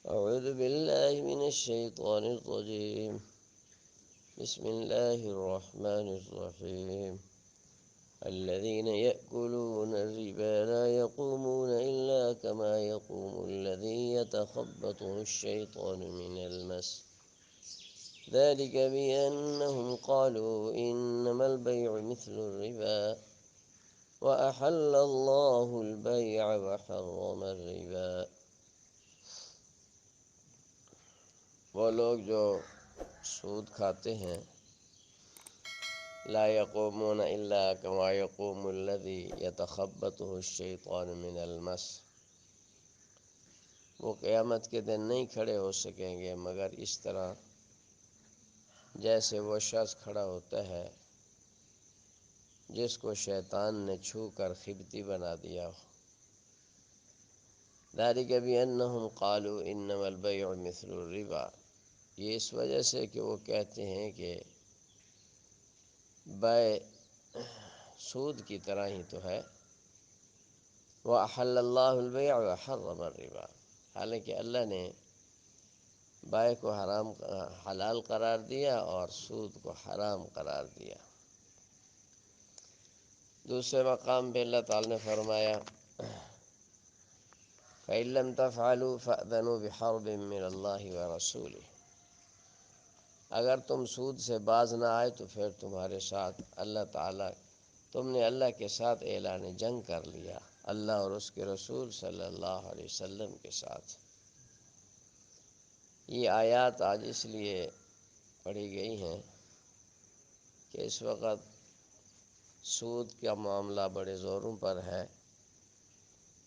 أعوذ بالله من الشيطان الرجيم. بسم الله الرحمن الرحيم. الذين يأكلون الربا لا يقومون إلا كما يقوم الذي يتخبطه الشيطان من المس. ذلك بأنهم قالوا إنما البيع مثل الربا وأحل الله البيع وحرم الربا. وہ لوگ جو سود کھاتے ہیں، لا یقومون الا کما یقوم الذی یتخبطہ الشیطان من المس، وہ قیامت کے دن نہیں کھڑے ہو سکیں گے مگر اس طرح جیسے وہ شخص کھڑا ہوتا ہے جس کو شیطان نے چھو کر خبتی بنا دیا ہو۔ ذلک بأنہم قالوا انما البیع مثل الربا، یہ اس وجہ سے کہ وہ کہتے ہیں کہ بیع سود کی طرح ہی تو ہے۔ وَأَحَلَّ اللَّهُ الْبَيْعَ وَحَرَّمَ الرِّبَا، حالانکہ اللہ نے بیع کو حلال قرار دیا اور سود کو حرام قرار دیا۔ دوسرے مقام پہ اللہ تعالی نے فرمایا فَإِن لَّمْ تَفْعَلُوا فَأْذَنُوا بِحَرْبٍ مِّنَ اللَّهِ وَرَسُولِهِ، اگر تم سود سے باز نہ آئے تو پھر تمہارے ساتھ تم نے اللہ کے ساتھ اعلان جنگ کر لیا، اللہ اور اس کے رسول صلی اللہ علیہ وسلم کے ساتھ۔ یہ آیات آج اس لیے پڑھی گئی ہیں کہ اس وقت سود کا معاملہ بڑے زوروں پر ہے۔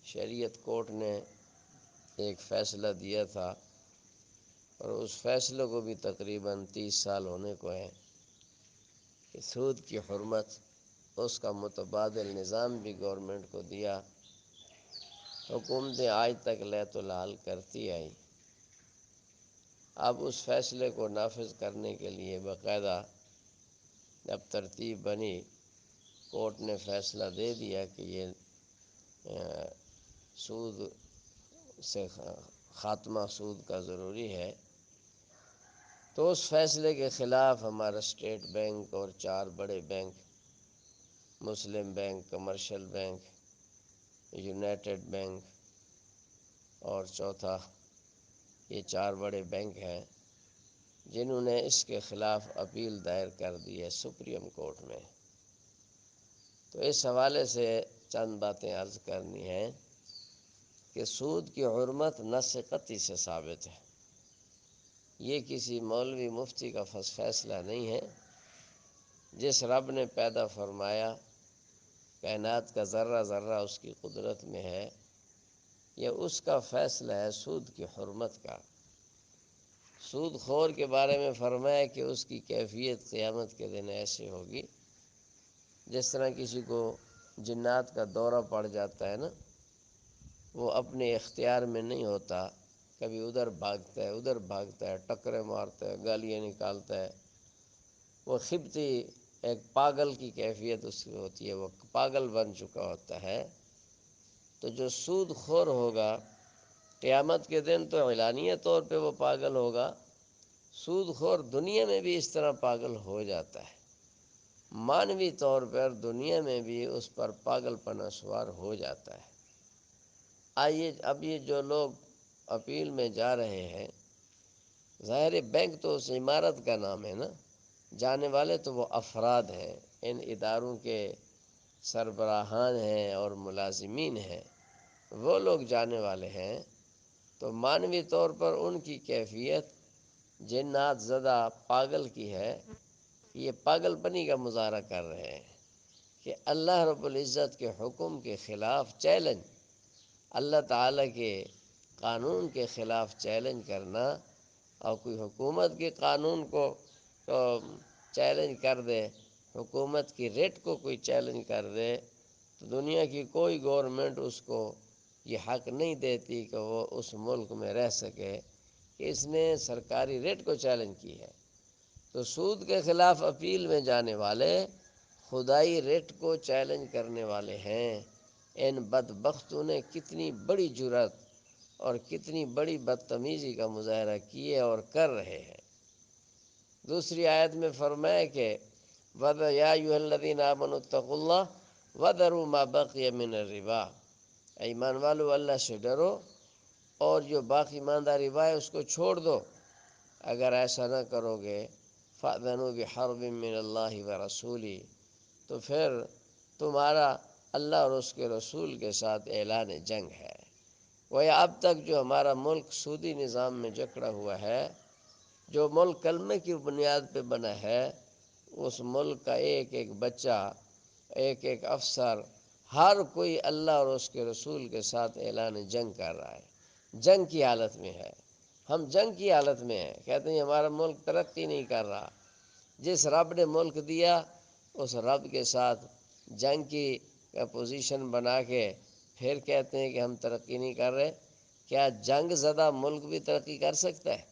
شریعت کورٹ نے ایک فیصلہ دیا تھا اور اس فیصلے کو بھی تقریباً 30 سال ہونے کو ہیں کہ سود کی حرمت، اس کا متبادل نظام بھی گورنمنٹ کو دیا، حکومتیں آج تک لیت و لال کرتی آئیں۔ اب اس فیصلے کو نافذ کرنے کے لیے باقاعدہ جب ترتیب بنی، کورٹ نے فیصلہ دے دیا کہ یہ سود سے خاتمہ سود کا ضروری ہے، تو اس فیصلے کے خلاف ہمارا اسٹیٹ بینک اور 4 بڑے بینک، مسلم bank, commercial bank, united bank اور چوتھا، یہ 4 بڑے بینک ہیں جنہوں نے اس کے خلاف اپیل دائر کر دی ہے سپریم کورٹ میں۔ تو اس حوالے سے چند باتیں عرض کرنی ہیں کہ سود کی حرمت نص قطعی سے ثابت ہے، یہ کسی مولوی مفتی کا فیصلہ نہیں ہے۔ جس رب نے پیدا فرمایا، کائنات کا ذرہ ذرہ اس کی قدرت میں ہے، یہ اس کا فیصلہ ہے سود کی حرمت کا۔ سود خور کے بارے میں فرمایا کہ اس کی کیفیت قیامت کے دن ایسے ہوگی جس طرح کسی کو جنات کا دورہ پڑ جاتا ہے نا، وہ اپنے اختیار میں نہیں ہوتا، کبھی ادھر بھاگتا ہے ادھر بھاگتا ہے، ٹکرے مارتا ہے، گالیاں نکالتا ہے، وہ خبتی ایک پاگل کی کیفیت اس کی ہوتی ہے، وہ پاگل بن چکا ہوتا ہے۔ تو جو سود خور ہوگا قیامت کے دن تو اعلانیہ طور پہ وہ پاگل ہوگا، سود خور دنیا میں بھی اس طرح پاگل ہو جاتا ہے، مانوی طور پر دنیا میں بھی اس پر پاگل پنا سوار ہو جاتا ہے۔ آئیے اب یہ جو لوگ اپیل میں جا رہے ہیں، ظاہر بینک تو اس عمارت کا نام ہے نا، جانے والے تو وہ افراد ہیں، ان اداروں کے سربراہان ہیں اور ملازمین ہیں، وہ لوگ جانے والے ہیں۔ تو مانوی طور پر ان کی کیفیت جنات زدہ پاگل کی ہے، یہ پاگل پنی کا مظاہرہ کر رہے ہیں کہ اللہ رب العزت کے حکم کے خلاف چیلنج، اللہ تعالیٰ کے قانون کے خلاف چیلنج کرنا، اور کوئی حکومت کے قانون کو چیلنج کر دے، حکومت کی ریٹ کو کوئی چیلنج کر دے، تو دنیا کی کوئی گورنمنٹ اس کو یہ حق نہیں دیتی کہ وہ اس ملک میں رہ سکے کہ اس نے سرکاری ریٹ کو چیلنج کی ہے۔ تو سود کے خلاف اپیل میں جانے والے خدائی ریٹ کو چیلنج کرنے والے ہیں۔ ان بدبختوں نے کتنی بڑی جرات اور کتنی بڑی بدتمیزی کا مظاہرہ کیے اور کر رہے ہیں۔ دوسری آیت میں فرمایا کہ یا ایھا الذین آمنوا اتقوا اللہ وذروا ما بقی من الربا، ایمان والو اللہ سے ڈرو اور جو باقی ماندہ ربا ہے اس کو چھوڑ دو۔ اگر ایسا نہ کرو گے فَأْذَنُوا بِحَرْبٍ مِّنَ اللَّهِ وَرَسُولِهِ، تو پھر تمہارا اللہ اور اس کے رسول کے ساتھ اعلان جنگ ہے۔ گویا اب تک جو ہمارا ملک سودی نظام میں جکڑا ہوا ہے، جو ملک کلمے کی بنیاد پہ بنا ہے، اس ملک کا ایک ایک بچہ، ایک ایک افسر، ہر کوئی اللہ اور اس کے رسول کے ساتھ اعلان جنگ کر رہا ہے، جنگ کی حالت میں ہے۔ ہم جنگ کی حالت میں ہیں، کہتے ہیں ہمارا ملک ترقی نہیں کر رہا۔ جس رب نے ملک دیا اس رب کے ساتھ جنگ کی پوزیشن بنا کے پھر کہتے ہیں کہ ہم ترقی نہیں کر رہے۔ کیا جنگ زدہ ملک بھی ترقی کر سکتا ہے؟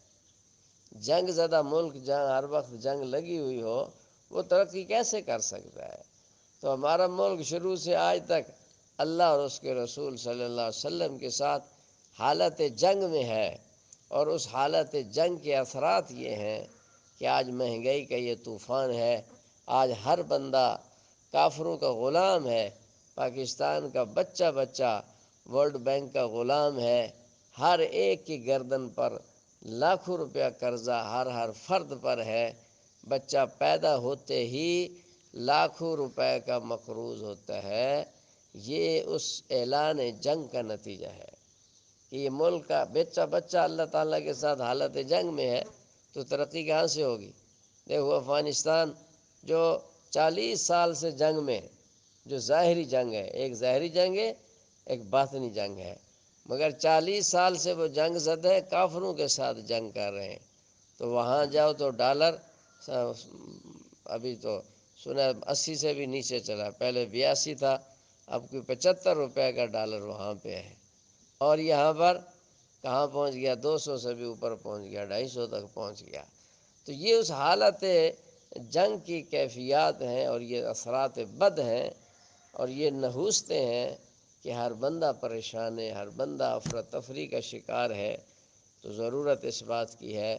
جنگ زدہ ملک جہاں ہر وقت جنگ لگی ہوئی ہو وہ ترقی کیسے کر سکتا ہے؟ تو ہمارا ملک شروع سے آج تک اللہ اور اس کے رسول صلی اللہ علیہ وسلم کے ساتھ حالت جنگ میں ہے، اور اس حالت جنگ کے اثرات یہ ہیں کہ آج مہنگائی کا یہ طوفان ہے، آج ہر بندہ کافروں کا غلام ہے، پاکستان کا بچہ بچہ ورلڈ بینک کا غلام ہے، ہر ایک کی گردن پر لاکھوں روپیہ قرضہ ہر فرد پر ہے، بچہ پیدا ہوتے ہی لاکھوں روپے کا مقروض ہوتا ہے۔ یہ اس اعلان جنگ کا نتیجہ ہے کہ یہ ملک کا بچہ اللہ تعالیٰ کے ساتھ حالت جنگ میں ہے، تو ترقی کہاں سے ہوگی؟ دیکھو افغانستان جو 40 سال سے جنگ میں، جو ظاہری جنگ ہے، ایک ظاہری جنگ ہے ایک باطنی جنگ ہے، مگر 40 سال سے وہ جنگ زد ہے، کافروں کے ساتھ جنگ کر رہے ہیں۔ تو وہاں جاؤ تو ڈالر ابھی تو سنا 80 سے بھی نیچے چلا، پہلے 82 تھا، اب کوئی 75 روپے کا ڈالر وہاں پہ ہے، اور یہاں پر کہاں پہنچ گیا؟ 200 سے بھی اوپر پہنچ گیا، 250 تک پہنچ گیا۔ تو یہ اس حالت جنگ کی کیفیات ہیں، اور یہ اثرات بد ہیں، اور یہ نحوستیں ہیں کہ ہر بندہ پریشان ہے، ہر بندہ افراتفری کا شکار ہے۔ تو ضرورت اس بات کی ہے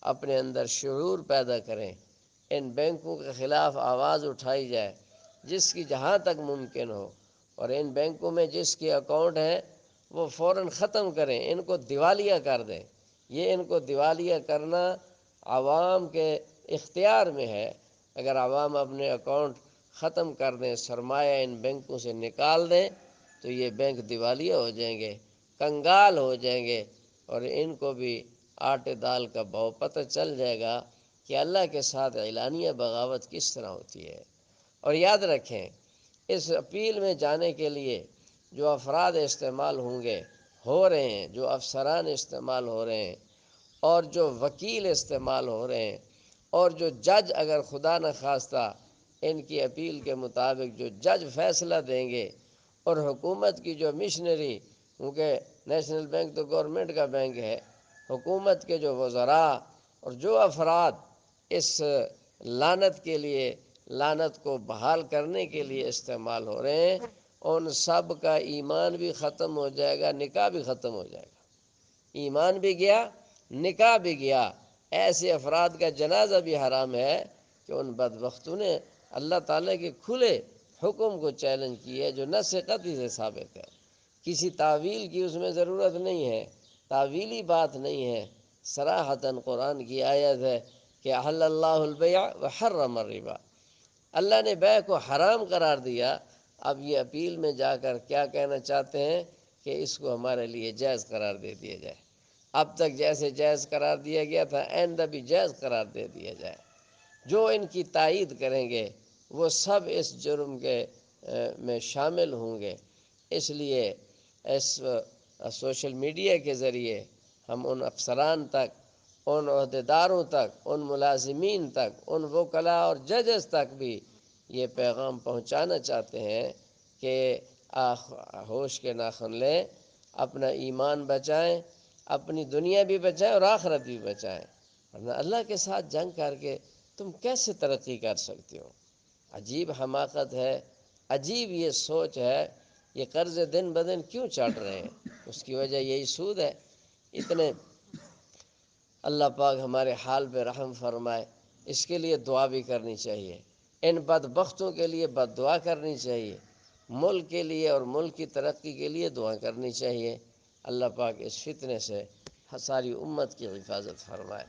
اپنے اندر شعور پیدا کریں، ان بینکوں کے خلاف آواز اٹھائی جائے جس کی جہاں تک ممکن ہو، اور ان بینکوں میں جس کے اکاؤنٹ ہیں وہ فوراً ختم کریں، ان کو دیوالیہ کر دیں۔ یہ ان کو دیوالیہ کرنا عوام کے اختیار میں ہے۔ اگر عوام اپنے اکاؤنٹ ختم کر دیں، سرمایہ ان بینکوں سے نکال دیں، تو یہ بینک دیوالیہ ہو جائیں گے، کنگال ہو جائیں گے، اور ان کو بھی آٹے دال کا بھاؤ پتہ چل جائے گا کہ اللہ کے ساتھ اعلانیہ بغاوت کس طرح ہوتی ہے۔ اور یاد رکھیں، اس اپیل میں جانے کے لیے جو افراد استعمال ہوں گے، ہو رہے ہیں، جو افسران استعمال ہو رہے ہیں، اور جو وکیل استعمال ہو رہے ہیں، اور جو جج اگر خدا نخواستہ ان کی اپیل کے مطابق جو جج فیصلہ دیں گے، اور حکومت کی جو مشنری، کیونکہ نیشنل بینک تو گورنمنٹ کا بینک ہے، حکومت کے جو وزراء اور جو افراد اس لعنت کے لیے، لعنت کو بحال کرنے کے لیے استعمال ہو رہے ہیں، ان سب کا ایمان بھی ختم ہو جائے گا، نکاح بھی ختم ہو جائے گا، ایمان بھی گیا، نکاح بھی گیا۔ ایسے افراد کا جنازہ بھی حرام ہے کہ ان بدبختوں نے اللہ تعالیٰ کے کھلے حکم کو چیلنج کیا ہے، جو نص قطعی سے ثابت ہے۔ کسی تعویل کی اس میں ضرورت نہیں ہے، تعویلی بات نہیں ہے، صراحتاً قرآن کی آیت ہے کہ احل اللہ البیع وحرم الربا، اللہ نے بیع کو حرام قرار دیا۔ اب یہ اپیل میں جا کر کیا کہنا چاہتے ہیں کہ اس کو ہمارے لیے جائز قرار دے دیا جائے، اب تک جیسے جائز قرار دیا گیا تھا آئندہ بھی جائز قرار دے دیا جائے۔ جو ان کی تائید کریں گے وہ سب اس جرم کے میں شامل ہوں گے۔ اس لیے اس سوشل میڈیا کے ذریعے ہم ان افسران تک، ان عہدیداروں تک، ان ملازمین تک، ان وکلاء اور ججز تک بھی یہ پیغام پہنچانا چاہتے ہیں کہ ہوش کے ناخن لیں، اپنا ایمان بچائیں، اپنی دنیا بھی بچائیں اور آخرت بھی بچائیں، ورنہ اللہ کے ساتھ جنگ کر کے تم کیسے ترقی کر سکتے ہو؟ عجیب حماقت ہے، عجیب یہ سوچ ہے یہ قرض دن بدن کیوں چڑھ رہے ہیں؟ اس کی وجہ یہی سود ہے۔ اتنے اللہ پاک ہمارے حال پہ رحم فرمائے، اس کے لیے دعا بھی کرنی چاہیے، ان بدبختوں کے لیے بد دعا کرنی چاہیے، ملک کے لیے اور ملک کی ترقی کے لیے دعا کرنی چاہیے۔ اللہ پاک اس فتنے سے ساری امت کی حفاظت فرمائے۔